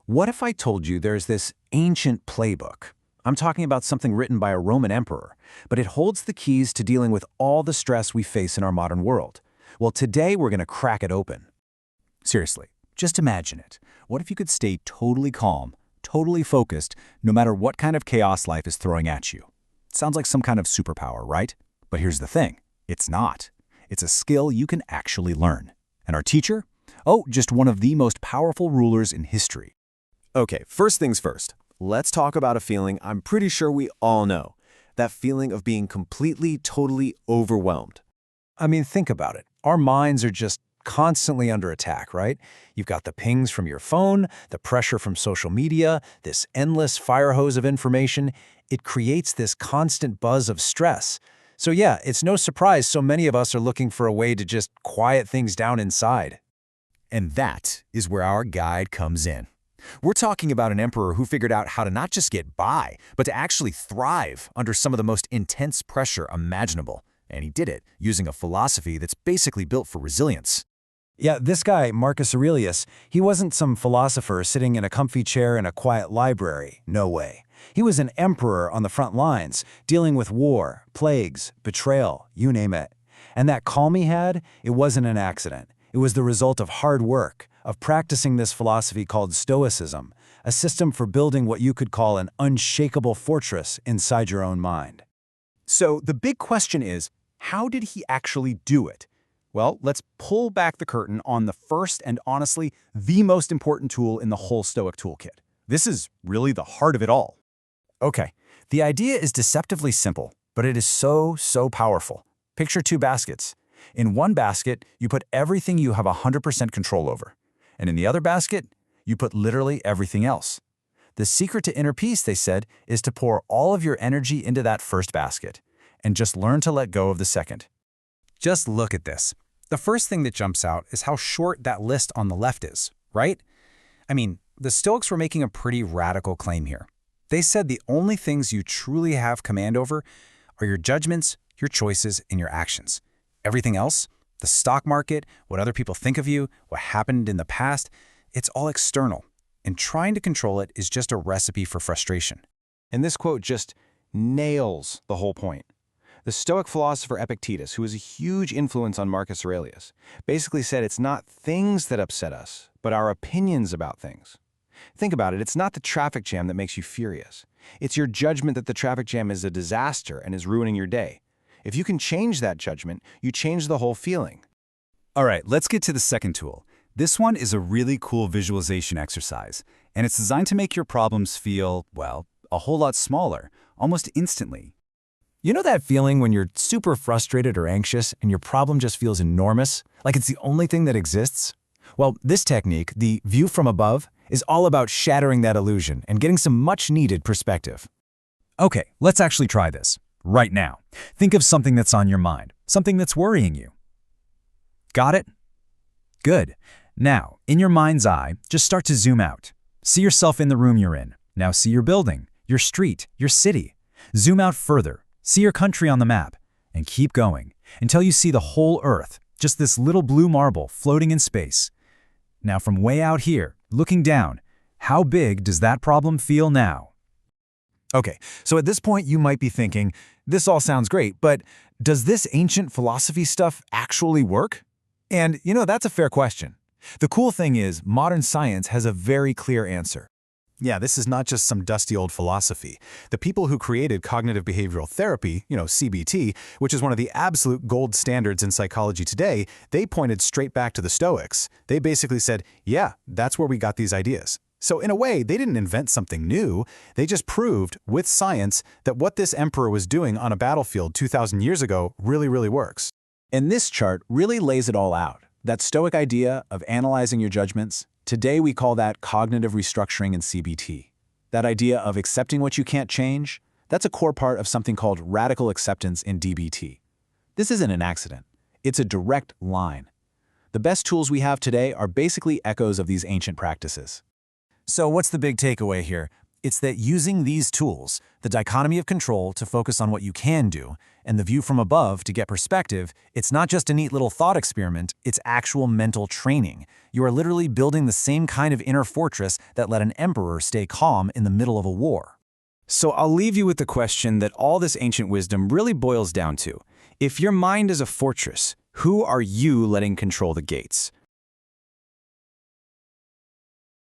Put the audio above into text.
What if I told you there's this ancient playbook? I'm talking about something written by a Roman emperor, but it holds the keys to dealing with all the stress we face in our modern world. Well, today we're going to crack it open. Seriously, just imagine it. What if you could stay totally calm, totally focused, no matter what kind of chaos life is throwing at you? Sounds like some kind of superpower, right? But here's the thing. It's not. It's a skill you can actually learn. And our teacher? Oh, just one of the most powerful rulers in history. Okay, first things first. Let's talk about a feeling I'm pretty sure we all know. That feeling of being completely, totally overwhelmed. I mean, think about it. Our minds are just constantly under attack, right? You've got the pings from your phone, the pressure from social media, this endless fire hose of information. It creates this constant buzz of stress. So yeah, it's no surprise so many of us are looking for a way to just quiet things down inside. And that is where our guide comes in. We're talking about an emperor who figured out how to not just get by, but to actually thrive under some of the most intense pressure imaginable. And he did it using a philosophy that's basically built for resilience. Yeah, this guy, Marcus Aurelius, he wasn't some philosopher sitting in a comfy chair in a quiet library. No way. He was an emperor on the front lines, dealing with war, plagues, betrayal, you name it. And that calm he had, it wasn't an accident. It was the result of hard work, of practicing this philosophy called Stoicism, a system for building what you could call an unshakable fortress inside your own mind. So the big question is, how did he actually do it? Well, let's pull back the curtain on the first and honestly the most important tool in the whole Stoic toolkit. This is really the heart of it all. Okay, the idea is deceptively simple, but it is so powerful. Picture two baskets. In one basket, you put everything you have 100% control over. And in the other basket, you put literally everything else. The secret to inner peace, they said, is to pour all of your energy into that first basket and just learn to let go of the second. Just look at this. The first thing that jumps out is how short that list on the left is, right? I mean, the Stoics were making a pretty radical claim here. They said the only things you truly have command over are your judgments, your choices, and your actions. Everything else, the stock market, what other people think of you, what happened in the past, it's all external. And trying to control it is just a recipe for frustration. And this quote just nails the whole point. The Stoic philosopher Epictetus, who was a huge influence on Marcus Aurelius, basically said it's not things that upset us, but our opinions about things. Think about it, it's not the traffic jam that makes you furious. It's your judgment that the traffic jam is a disaster and is ruining your day. If you can change that judgment, you change the whole feeling. All right, let's get to the second tool. This one is a really cool visualization exercise, and it's designed to make your problems feel, well, a whole lot smaller, almost instantly. You know that feeling when you're super frustrated or anxious and your problem just feels enormous, like it's the only thing that exists? Well, this technique, the view from above, is all about shattering that illusion and getting some much-needed perspective. Okay, let's actually try this. Right now, think of something that's on your mind, something that's worrying you. Got it? Good. Now, in your mind's eye, just start to zoom out. See yourself in the room you're in. Now see your building, your street, your city. Zoom out further. See your country on the map. And keep going until you see the whole Earth, just this little blue marble floating in space. Now from way out here, looking down, how big does that problem feel now? Okay, so at this point you might be thinking, this all sounds great, but does this ancient philosophy stuff actually work? And you know, that's a fair question. The cool thing is, modern science has a very clear answer. Yeah, this is not just some dusty old philosophy. The people who created cognitive behavioral therapy, CBT, which is one of the absolute gold standards in psychology today, they pointed straight back to the Stoics. They basically said, yeah, that's where we got these ideas. So in a way, they didn't invent something new. They just proved, with science, that what this emperor was doing on a battlefield 2,000 years ago really works. And this chart really lays it all out. That Stoic idea of analyzing your judgments, today we call that cognitive restructuring in CBT. That idea of accepting what you can't change, that's a core part of something called radical acceptance in DBT. This isn't an accident. It's a direct line. The best tools we have today are basically echoes of these ancient practices. So what's the big takeaway here? It's that using these tools, the dichotomy of control to focus on what you can do, and the view from above to get perspective, it's not just a neat little thought experiment, it's actual mental training. You are literally building the same kind of inner fortress that let an emperor stay calm in the middle of a war. So I'll leave you with the question that all this ancient wisdom really boils down to. If your mind is a fortress, who are you letting control the gates?